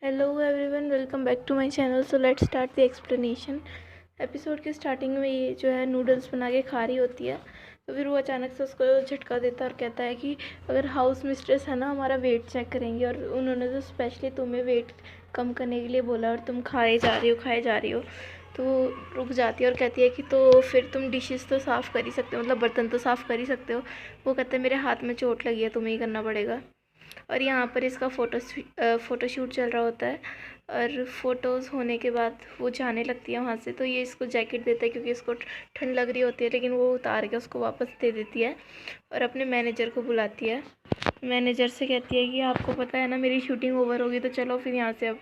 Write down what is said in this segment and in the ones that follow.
Hello everyone, welcome back to my channel. So let's start the explanation. Episode के starting में ये जो है नूडल्स बना के खा रही होती है, तो फिर वो अचानक से उसको झटका देता है और कहता है कि अगर हाउस मिस्ट्रेस है ना, हमारा वेट चेक करेंगे और उन्होंने तो स्पेशली तुम्हें वेट कम करने के लिए बोला और तुम खाए जा रही हो। तो वो रुक जाती है और कहती है कि तो फिर तुम डिशेस तो साफ़ कर ही सकते हो, मतलब बर्तन तो साफ़ कर ही सकते हो। वो कहते हैं मेरे हाथ में चोट लगी है, तुम्हें ही करना पड़ेगा। और यहाँ पर इसका फ़ोटोशूट चल रहा होता है और फ़ोटोज़ होने के बाद वो जाने लगती है वहाँ से। तो ये इसको जैकेट देता है क्योंकि इसको ठंड लग रही होती है, लेकिन वो उतार के उसको वापस दे देती है और अपने मैनेजर को बुलाती है। मैनेजर से कहती है कि आपको पता है ना मेरी शूटिंग ओवर होगी, तो चलो फिर यहाँ से। अब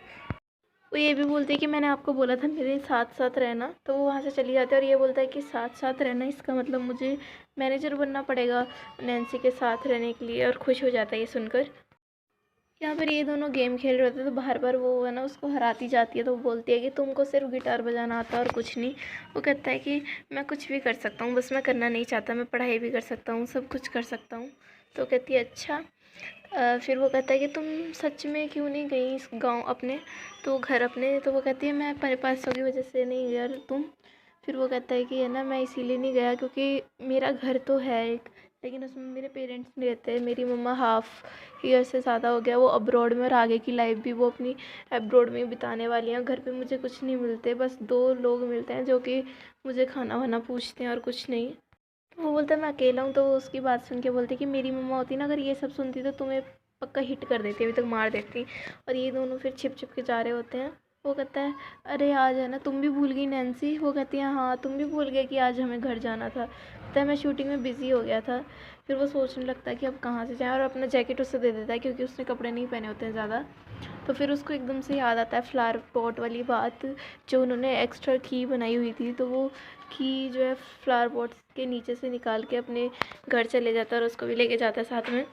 वो ये भी बोलती है कि मैंने आपको बोला था मेरे साथ साथ रहना, तो वो वहाँ से चली जाती है और ये बोलता है कि साथ साथ रहना, इसका मतलब मुझे मैनेजर बनना पड़ेगा नैन्सी के साथ रहने के लिए। और खुश हो जाता है ये सुनकर। यहाँ पर ये दोनों गेम खेल रहे होते हैं, तो बार बार वो है ना उसको हराती जाती है। तो वो बोलती है कि तुमको सिर्फ गिटार बजाना आता है और कुछ नहीं। वो कहता है कि मैं कुछ भी कर सकता हूँ, बस मैं करना नहीं चाहता, मैं पढ़ाई भी कर सकता हूँ, सब कुछ कर सकता हूँ। तो कहती है अच्छा। फिर वो कहता है कि तुम सच में क्यों नहीं गई इस गाँव अपने, तो घर अपने। तो वो कहती है मैं पैसों की वजह से नहीं गया। तुम? फिर वो कहता है कि है ना मैं इसीलिए नहीं गया क्योंकि मेरा घर तो है एक, लेकिन उसमें मेरे पेरेंट्स नहीं रहते। मेरी मम्मा हाफ़ ईयर से ज़्यादा हो गया वो अब्रॉड में, और आगे की लाइफ भी वो अपनी अब्रॉड में ही बिताने वाली हैं। घर पे मुझे कुछ नहीं मिलते, बस 2 लोग मिलते हैं जो कि मुझे खाना वाना पूछते हैं और कुछ नहीं। तो वो बोलता है मैं अकेला हूँ। तो वो उसकी बात सुन के बोलती कि मेरी मम्मा होती ना, अगर ये सब सुनती तो तुम्हें पक्का हिट कर देती, अभी तक मार देती। और ये दोनों फिर छिप छिप के जा रहे होते हैं। वो कहता है अरे आज है ना तुम भी भूल गई नैन्सी। वो कहती है हाँ तुम भी भूल गए कि आज हमें घर जाना था। कहता है मैं शूटिंग में बिज़ी हो गया था। फिर वो सोचने लगता है कि अब कहाँ से जाए, और अपना जैकेट उससे दे देता है क्योंकि उसने कपड़े नहीं पहने होते हैं ज़्यादा। तो फिर उसको एकदम से याद आता है फ्लावर पॉट वाली बात, जो उन्होंने एक्स्ट्रा की बनाई हुई थी। तो वो की जो है फ्लावर पॉट के नीचे से निकाल के अपने घर चले जाता है और उसको भी लेके जाता है साथ में।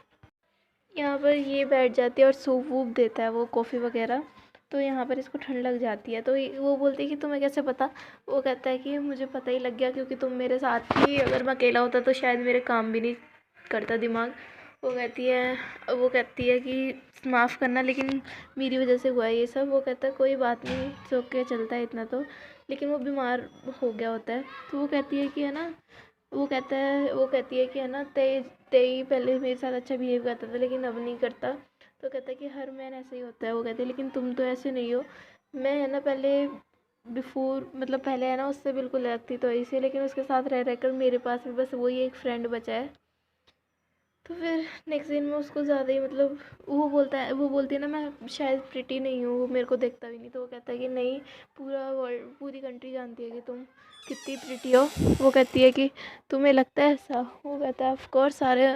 यहाँ पर ये बैठ जाती है और सूप वूप देता है वो, कॉफ़ी वगैरह। तो यहाँ पर इसको ठंड लग जाती है। तो वो बोलती है कि तुम्हें कैसे पता? वो कहता है कि मुझे पता ही लग गया क्योंकि तुम मेरे साथ थी, अगर मैं अकेला होता तो शायद मेरे काम भी नहीं करता दिमाग। वो कहती है कि माफ़ करना, लेकिन मेरी वजह से हुआ है ये सब। वो कहता है कोई बात नहीं, सो के चलता है इतना तो। लेकिन वो बीमार हो गया होता है। तो वो कहती है कि है ना, वो कहती है कि है ना तेज तेई पहले मेरे साथ अच्छा बिहेव करता था लेकिन अब नहीं करता। तो कहता है कि हर मैन ऐसे ही होता है। वो कहते हैं लेकिन तुम तो ऐसे नहीं हो। मैं है ना पहले बिफोर, मतलब पहले है ना उससे बिल्कुल अलग थी तो ऐसे, लेकिन उसके साथ रह रहकर मेरे पास भी बस वही एक फ्रेंड बचा है। तो फिर नेक्स्ट सीन में उसको ज़्यादा ही मतलब वो बोलती है ना मैं शायद प्रिटी नहीं हूँ, वो मेरे को देखता भी नहीं। तो वो कहता है कि नहीं, पूरा वर्ल्ड पूरी कंट्री जानती है कि तुम कितनी प्रिटी हो। वो कहती है कि तुम्हें लगता है ऐसा? वो कहता है ऑफ कोर्स सारे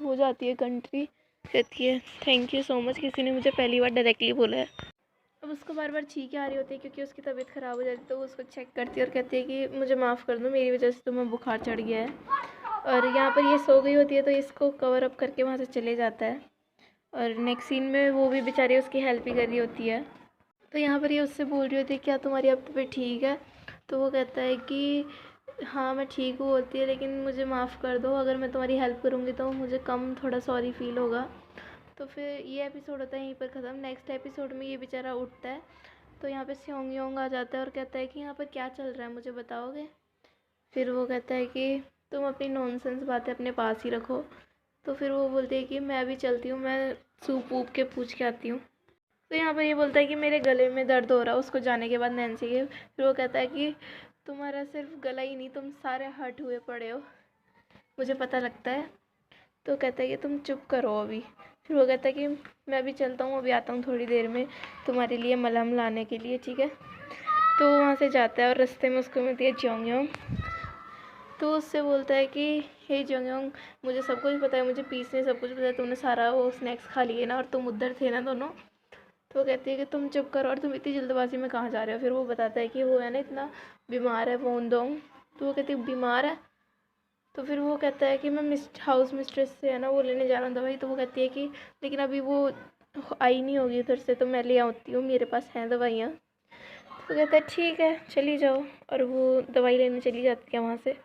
हो जाती है कंट्री। कहती है थैंक यू सो मच, किसी ने मुझे पहली बार डायरेक्टली बोला है। अब उसको बार बार छींकें आ रही होती है क्योंकि उसकी तबीयत ख़राब हो जाती है। तो वो उसको चेक करती है और कहती है कि मुझे माफ़ कर दो, मेरी वजह से तुम्हें बुखार चढ़ गया है। और यहाँ पर ये सो गई होती है तो इसको कवर अप करके वहाँ से चले जाता है। और नेक्स्ट सीन में वो भी बेचारी उसकी हेल्प ही कर रही होती है। तो यहाँ पर ये उससे बोल रही होती है क्या तुम्हारी अब तबीयत ठीक है? तो वो कहता है कि हाँ मैं ठीक हूँ होती है, लेकिन मुझे माफ़ कर दो, अगर मैं तुम्हारी हेल्प करूँगी तो मुझे कम थोड़ा सॉरी फील होगा। तो फिर ये एपिसोड होता है यहीं पर ख़त्म। नेक्स्ट एपिसोड में ये बेचारा उठता है तो यहाँ पे स्योंग योंग आ जाता है और कहता है कि यहाँ पर क्या चल रहा है, मुझे बताओगे? फिर वो कहता है कि तुम अपनी नॉनसेंस बातें अपने पास ही रखो। तो फिर वो बोलती है कि मैं भी चलती हूँ, मैं सूप वूप के पूछ के आती हूँ। तो यहाँ पर ये बोलता है कि मेरे गले में दर्द हो रहा है उसको जाने के बाद नैन्सी के। फिर वो कहता है कि तुम्हारा सिर्फ गला ही नहीं, तुम सारे हर्ट हुए पड़े हो, मुझे पता लगता है। तो कहता है कि तुम चुप करो अभी। फिर वो कहता है कि मैं भी चलता हूँ, अभी आता हूँ थोड़ी देर में तुम्हारे लिए मलहम लाने के लिए, ठीक है? तो वो वहाँ से जाता है और रास्ते में उसको मिलती है ज्योंग। तो उससे बोलता है कि हे ज्योंग, मुझे सब कुछ पता है, मुझे पीस ने सब कुछ पता है, तुमने सारा वो स्नैक्स खा लिए ना और तुम उधर थे ना दोनों। तो वो कहती है कि तुम चुप करो और तुम इतनी जल्दबाजी में कहाँ जा रहे हो? फिर वो बताता है कि वो है ना इतना बीमार है वोंदोंग। तो वो कहती है बीमार है? तो फिर वो कहता है कि मैं हाउस मिस्ट्रेस से है ना वो लेने जा रहा हूँ दवाई। तो वो कहती है कि लेकिन अभी वो आई नहीं होगी उधर से, तो मैं ले आती हूँ, मेरे पास हैं दवाइयाँ। तो कहता है ठीक है चली जाओ, और वो दवाई लेने चली जाती है वहाँ से।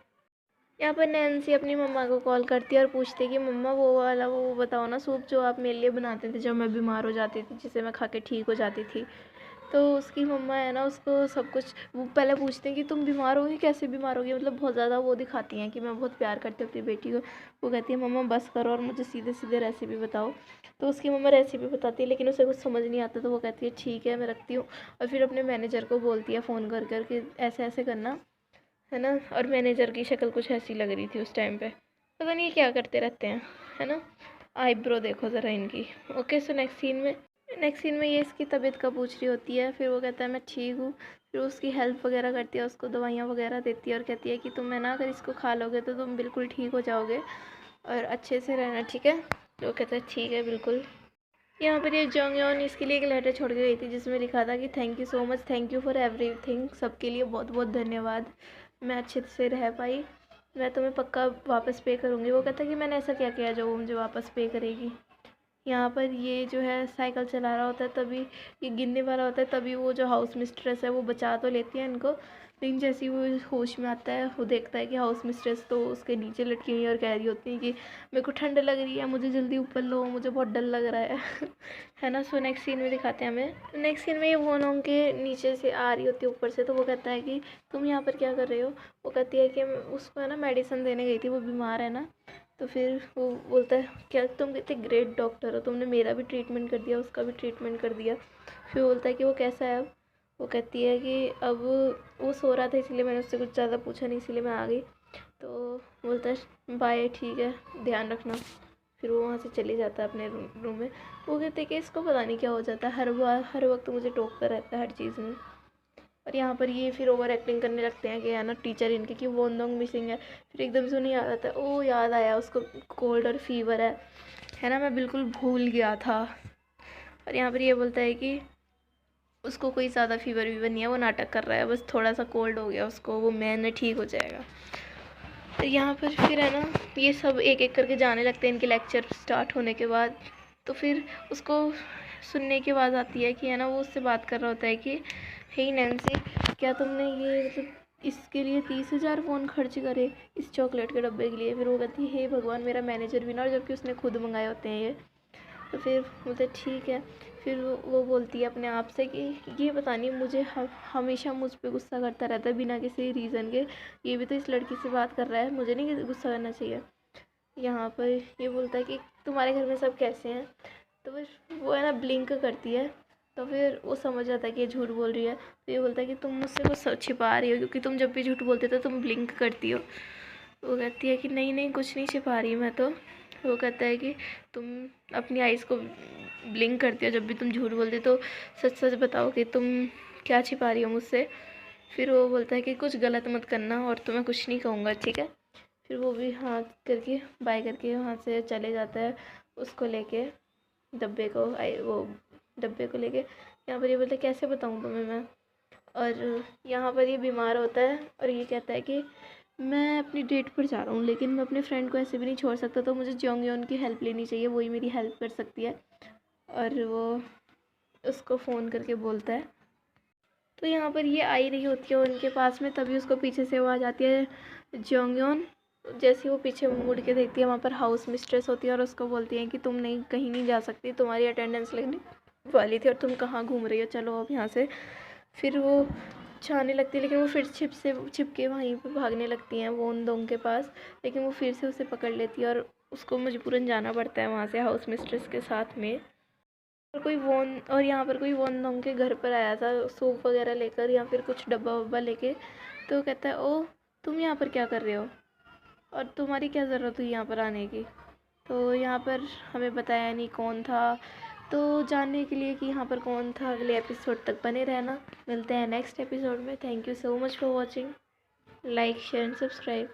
यहाँ पर नैन्सी अपनी मम्मा को कॉल करती है और पूछती है कि मम्मा वो वाला वो बताओ ना सूप जो आप मेरे लिए बनाते थे जब मैं बीमार हो जाती थी, जिसे मैं खा के ठीक हो जाती थी। तो उसकी मम्मा है ना उसको सब कुछ वो पहले पूछते हैं कि तुम बीमार होगी, कैसे बीमार होगी, मतलब बहुत ज़्यादा वो दिखाती हैं कि मैं बहुत प्यार करती हूँ अपनी बेटी को। वो कहती है मम्मा बस करो और मुझे सीधे सीधे रेसिपी बताओ। तो उसकी मम्मा रेसिपी बताती है लेकिन उसे कुछ समझ नहीं आता, तो वो कहती है ठीक है मैं रखती हूँ। और फिर अपने मैनेजर को बोलती है फ़ोन कर कर के ऐसे ऐसे करना है ना। और मैनेजर की शक्ल कुछ ऐसी लग रही थी उस टाइम पे, पता नहीं ये क्या करते रहते हैं, है ना। आईब्रो देखो ज़रा इनकी। ओके सो नेक्स्ट सीन में ये इसकी तबीयत का पूछ रही होती है। फिर वो कहता है मैं ठीक हूँ। फिर उसकी हेल्प वगैरह करती है, उसको दवाइयाँ वगैरह देती है और कहती है कि तुम है ना अगर इसको खा लोगे तो तुम बिल्कुल ठीक हो जाओगे और अच्छे से रहना, ठीक है। तो वो कहता है ठीक है बिल्कुल। यहाँ पर ये जोंगयोन इसके लिए एक लेटर छोड़ के गई थी जिसमें लिखा था कि thank you so much, thank you for everything, सबके लिए बहुत बहुत धन्यवाद, मैं अच्छे से रह पाई, मैं तुम्हें पक्का वापस पे करूँगी। वो कहता है कि मैंने ऐसा क्या किया जो वो मुझे वापस पे करेगी। यहाँ पर ये जो है साइकिल चला रहा होता है, तभी ये गिरने वाला होता है, तभी वो जो हाउस मिस्ट्रेस है वो बचा तो लेती है इनको। लेकिन जैसे ही वो होश में आता है वो देखता है कि हाउस मिस्ट्रेस तो उसके नीचे लटकी हुई है और कह रही होती है कि मेरे को ठंड लग रही है, मुझे जल्दी ऊपर लो, मुझे बहुत डर लग रहा है है ना। सो नेक्स्ट सीन में दिखाते हैं हमें। नेक्स्ट सीन में ये वोनोंग के नीचे से आ रही होती है ऊपर से, तो वो कहता है कि तुम यहाँ पर क्या कर रहे हो। वो कहती है कि उसको है ना मेडिसिन देने गई थी, वो बीमार है ना। तो फिर वो बोलता है क्या तुम कितने ग्रेट डॉक्टर हो, तुमने मेरा भी ट्रीटमेंट कर दिया, उसका भी ट्रीटमेंट कर दिया। फिर बोलता है कि वो कैसा है अब। वो कहती है कि अब वो सो रहा था इसलिए मैंने उससे कुछ ज़्यादा पूछा नहीं, इसलिए मैं आ गई। तो बोलता है बाय ठीक है ध्यान रखना। फिर वो वहाँ से चले जाता है अपने रूम में। वो कहते हैं कि इसको पता नहीं क्या हो जाता है, हर बार हर वक्त मुझे टोकता रहता है हर चीज़ में। और यहाँ पर ये फिर ओवर एक्टिंग करने लगते हैं कि है ना टीचर इनके कि वोनडोंग मिसिंग है। फिर एकदम से उन्हें याद आता है, ओ याद आया उसको कोल्ड और फीवर है ना, मैं बिल्कुल भूल गया था। और यहाँ पर ये बोलता है कि उसको कोई ज़्यादा फीवर वीवर नहीं है, वो नाटक कर रहा है, बस थोड़ा सा कोल्ड हो गया उसको, वो मैंने ठीक हो जाएगा। तो यहाँ पर फिर है ना ये सब एक एक करके जाने लगते हैं इनके लेक्चर स्टार्ट होने के बाद। तो फिर उसको सुनने की आवाज़ आती है कि है ना वो उससे बात कर रहा होता है कि हे नैन्सी, क्या तुमने ये मतलब इसके लिए 30,000 फ़ोन खर्च करे इस चॉकलेट के डब्बे के लिए। फिर वो कहती है हे भगवान मेरा मैनेजर भी ना, और जबकि उसने खुद मंगाए होते हैं ये। तो फिर बोलते ठीक है। फिर वो बोलती है अपने आप से कि ये पता नहीं मुझे हमेशा मुझ पे गुस्सा करता रहता है बिना किसी रीज़न के, ये भी तो इस लड़की से बात कर रहा है, मुझे नहीं गुस्सा करना चाहिए। यहाँ पर ये बोलता है कि तुम्हारे घर में सब कैसे हैं। तो फिर वो है ना ब्लिंक करती है, तो फिर वो समझ जाता है कि ये झूठ बोल रही है। तो ये बोलता है कि तुम मुझसे कुछ छिपा रही हो, क्योंकि तुम जब भी झूठ बोलते हो तो तुम ब्लिंक करती हो। वो कहती है कि नहीं नहीं कुछ नहीं छिपा रही मैं तो। वो कहता है कि तुम अपनी आइज़ को ब्लिंक करती हो जब भी तुम झूठ बोलते, तो सच सच बताओ कि तुम क्या छिपा रही हो मुझसे। फिर वो बोलता है कि कुछ गलत मत करना और तुम्हें कुछ नहीं कहूँगा, ठीक है। फिर वो भी हाँ करके बाय करके वहाँ से चले जाता है उसको लेके डब्बे को, वो डब्बे को लेके। यहाँ पर ये बोलता है कैसे बताऊँ तुम्हें मैं। और यहाँ पर ये बीमार होता है और ये कहता है कि मैं अपनी डेट पर जा रहा हूँ, लेकिन मैं अपने फ्रेंड को ऐसे भी नहीं छोड़ सकता, तो मुझे जोंगयोन की हेल्प लेनी चाहिए, वही मेरी हेल्प कर सकती है। और वो उसको फ़ोन करके बोलता है। तो यहाँ पर ये आई रही होती है उनके पास में, तभी उसको पीछे से वो आ जाती है जोंगयोन। जैसे वो पीछे मुड़ के देखती है वहाँ पर हाउस मिस्ट्रेस होती है और उसको बोलती है कि तुम नहीं कहीं नहीं जा सकती, तुम्हारी अटेंडेंस लगने वाली थी और तुम कहाँ घूम रही हो, चलो अब यहाँ से। फिर वो जाने लगती है, लेकिन वो फिर छिप के वहीं पे भागने लगती हैं वोनडोंग के पास। लेकिन वो फिर से उसे पकड़ लेती है और उसको मजबूरन जाना पड़ता है वहाँ से हाउस मिस्ट्रेस के साथ में। और यहाँ पर कोई वोनडोंग के घर पर आया था सूप वगैरह लेकर या फिर कुछ डब्बा वब्बा लेके। तो कहता है ओ तुम यहाँ पर क्या कर रहे हो और तुम्हारी क्या ज़रूरत हुई यहाँ पर आने की। तो यहाँ पर हमें बताया नहीं कौन था। तो जानने के लिए कि यहाँ पर कौन था अगले एपिसोड तक बने रहना। मिलते हैं नेक्स्ट एपिसोड में। Thank you so much for watching. Like share and subscribe.